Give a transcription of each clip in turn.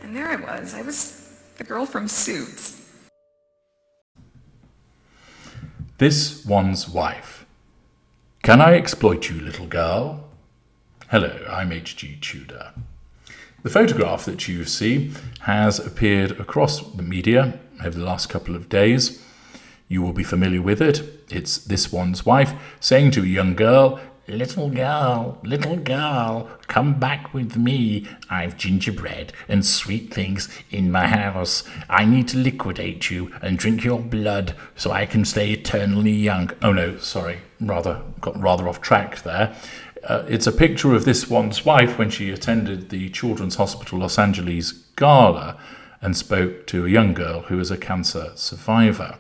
And there I was the girl from Suits. This one's wife. Can I exploit you, little girl? Hello, I'm H.G. Tudor. The photograph that you see has appeared across the media over the last couple of days. You will be familiar with it. It's this one's wife saying to a young girl, little girl, come back with me. I've gingerbread and sweet things in my house. I need to liquidate you and drink your blood so I can stay eternally young. Oh no, sorry, got rather off track there. It's a picture of this one's wife when she attended the Children's Hospital Los Angeles Gala and spoke to a young girl who is a cancer survivor.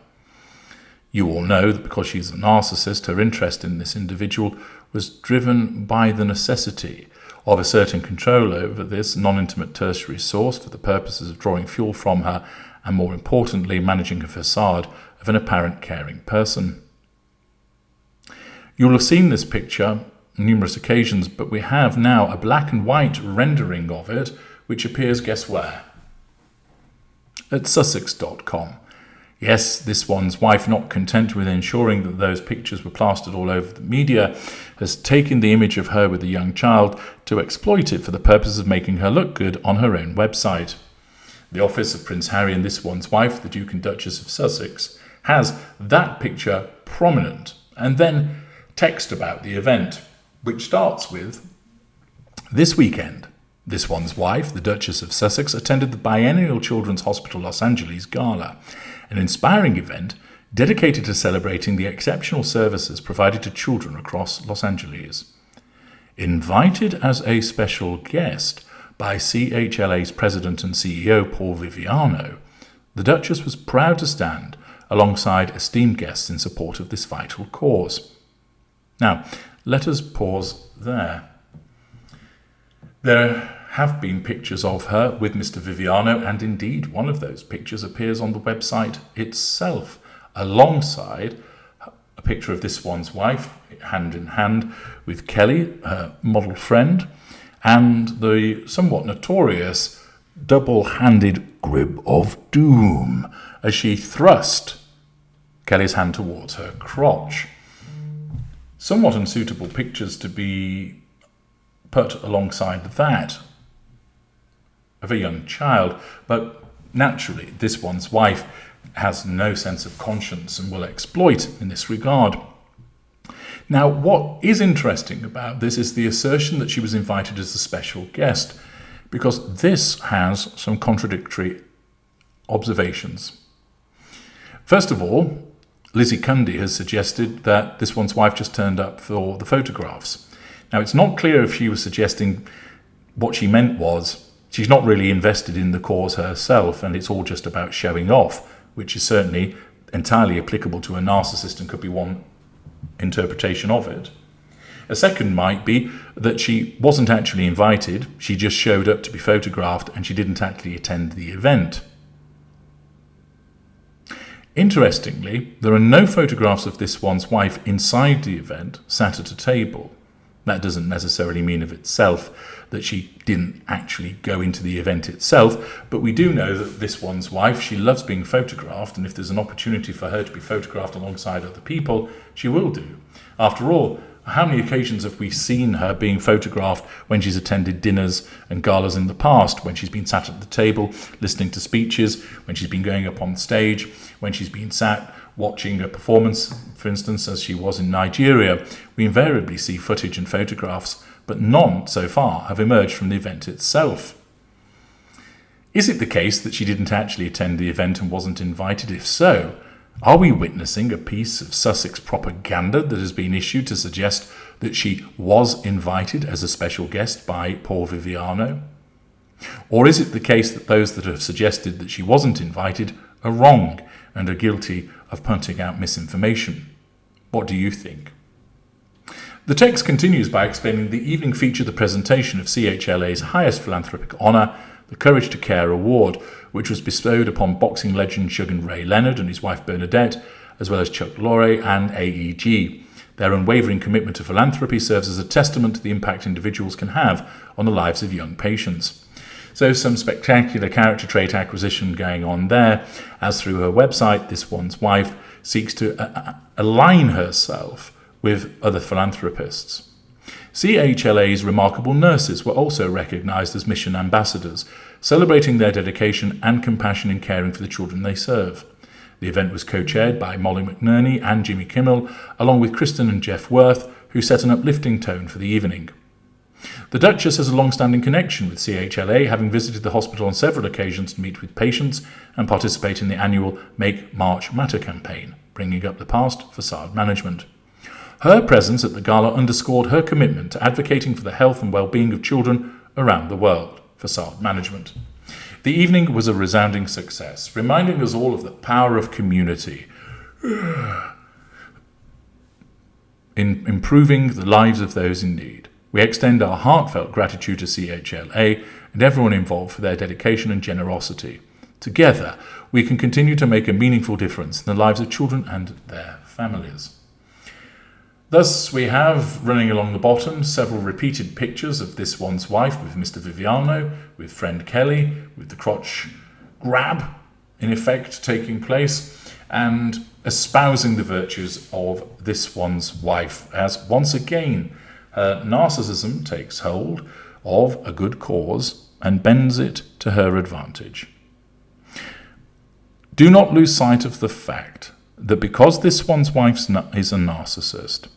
You all know that because she's a narcissist, her interest in this individual was driven by the necessity of asserting control over this non-intimate tertiary source for the purposes of drawing fuel from her and, more importantly, managing a facade of an apparent caring person. You'll have seen this picture on numerous occasions, but we have now a black and white rendering of it, which appears, guess where? At Sussex.com. Yes, this one's wife, not content with ensuring that those pictures were plastered all over the media, has taken the image of her with a young child to exploit it for the purpose of making her look good on her own website. The office of Prince Harry and this one's wife, the Duke and Duchess of Sussex, has that picture prominent, and then text about the event, which starts with, this weekend, this one's wife, the Duchess of Sussex, attended the biennial Children's Hospital Los Angeles Gala, an inspiring event dedicated to celebrating the exceptional services provided to children across Los Angeles. Invited as a special guest by CHLA's president and CEO Paul Viviano, the Duchess was proud to stand alongside esteemed guests in support of this vital cause. Now, let us pause there. There have been pictures of her with Mr. Viviano, and indeed one of those pictures appears on the website itself, alongside a picture of this one's wife, hand in hand with Kelly, her model friend, and the somewhat notorious double-handed grip of doom as she thrust Kelly's hand towards her crotch. Somewhat unsuitable pictures to be put alongside that of a young child, but naturally this one's wife has no sense of conscience and will exploit in this regard. Now, what is interesting about this is the assertion that she was invited as a special guest, because this has some contradictory observations. First of all, Lizzie Cundy has suggested that this one's wife just turned up for the photographs. Now, it's not clear if she was suggesting what she meant was she's not really invested in the cause herself and it's all just about showing off, which is certainly entirely applicable to a narcissist and could be one interpretation of it. A second might be that she wasn't actually invited, she just showed up to be photographed and she didn't actually attend the event. Interestingly, there are no photographs of this one's wife inside the event, sat at a table. That doesn't necessarily mean of itself that she didn't actually go into the event itself, but we do know that this one's wife, she loves being photographed, and if there's an opportunity for her to be photographed alongside other people, she will do. After all, how many occasions have we seen her being photographed when she's attended dinners and galas in the past, when she's been sat at the table listening to speeches, when she's been going up on stage, when she's been sat watching a performance, for instance, as she was in Nigeria. We invariably see footage and photographs, but none so far have emerged from the event itself. Is it the case that she didn't actually attend the event and wasn't invited? If so, are we witnessing a piece of Sussex propaganda that has been issued to suggest that she was invited as a special guest by Paul Viviano? Or is it the case that those that have suggested that she wasn't invited are wrong and are guilty of punting out misinformation? What do you think? The text continues by explaining the evening featured the presentation of CHLA's highest philanthropic honour, the Courage to Care Award, which was bestowed upon boxing legend Sugar Ray Leonard and his wife Bernadette, as well as Chuck Lorre and AEG. Their unwavering commitment to philanthropy serves as a testament to the impact individuals can have on the lives of young patients. So some spectacular character trait acquisition going on there, as through her website, this one's wife seeks to align herself with other philanthropists. CHLA's remarkable nurses were also recognised as mission ambassadors, celebrating their dedication and compassion in caring for the children they serve. The event was co-chaired by Molly McNerney and Jimmy Kimmel, along with Kristen and Jeff Worth, who set an uplifting tone for the evening. The Duchess has a long-standing connection with CHLA, having visited the hospital on several occasions to meet with patients and participate in the annual Make March Matter campaign, bringing up the past facade management. Her presence at the gala underscored her commitment to advocating for the health and well-being of children around the world, facade management. The evening was a resounding success, reminding us all of the power of community in improving the lives of those in need. We extend our heartfelt gratitude to CHLA and everyone involved for their dedication and generosity. Together, we can continue to make a meaningful difference in the lives of children and their families. Thus, we have, running along the bottom, several repeated pictures of this one's wife with Mr. Viviano, with friend Kelly, with the crotch grab, in effect, taking place, and espousing the virtues of this one's wife, as once again, her narcissism takes hold of a good cause and bends it to her advantage. Do not lose sight of the fact that because this one's wife is a narcissist,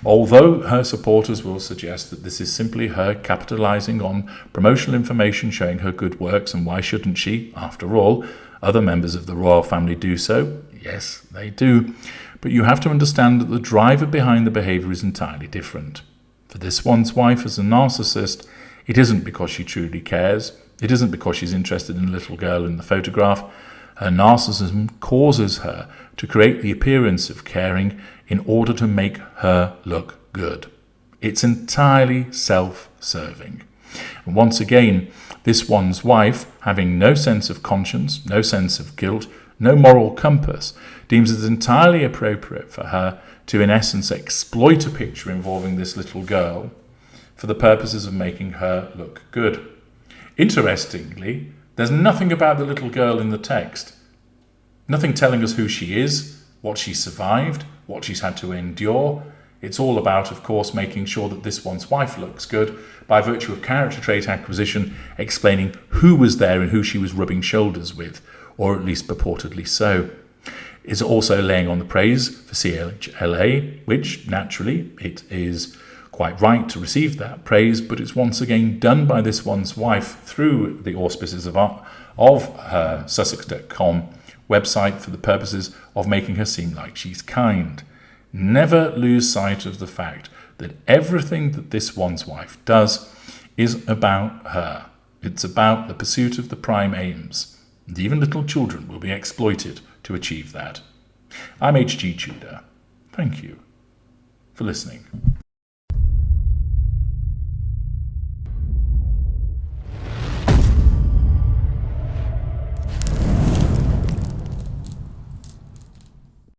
although her supporters will suggest that this is simply her capitalizing on promotional information showing her good works, and why shouldn't she? After all, other members of the royal family do so. Yes, they do. But you have to understand that the driver behind the behavior is entirely different. For this one's wife as a narcissist, it isn't because she truly cares. It isn't because she's interested in a little girl in the photograph. Her narcissism causes her to create the appearance of caring in order to make her look good. It's entirely self-serving. And once again, this one's wife, having no sense of conscience, no sense of guilt, no moral compass, deems it entirely appropriate for her to, in essence, exploit a picture involving this little girl for the purposes of making her look good. Interestingly, there's nothing about the little girl in the text. Nothing telling us who she is, what she survived, what she's had to endure. It's all about, of course, making sure that this one's wife looks good by virtue of character trait acquisition, explaining who was there and who she was rubbing shoulders with, or at least purportedly so. It's also laying on the praise for CHLA, which, naturally, it is quite right to receive that praise, but it's once again done by this one's wife through the auspices of her Sussex.com website for the purposes of making her seem like she's kind. Never lose sight of the fact that everything that this one's wife does is about her. It's about the pursuit of the prime aims, and even little children will be exploited to achieve that. I'm H.G. Tudor. Thank you for listening.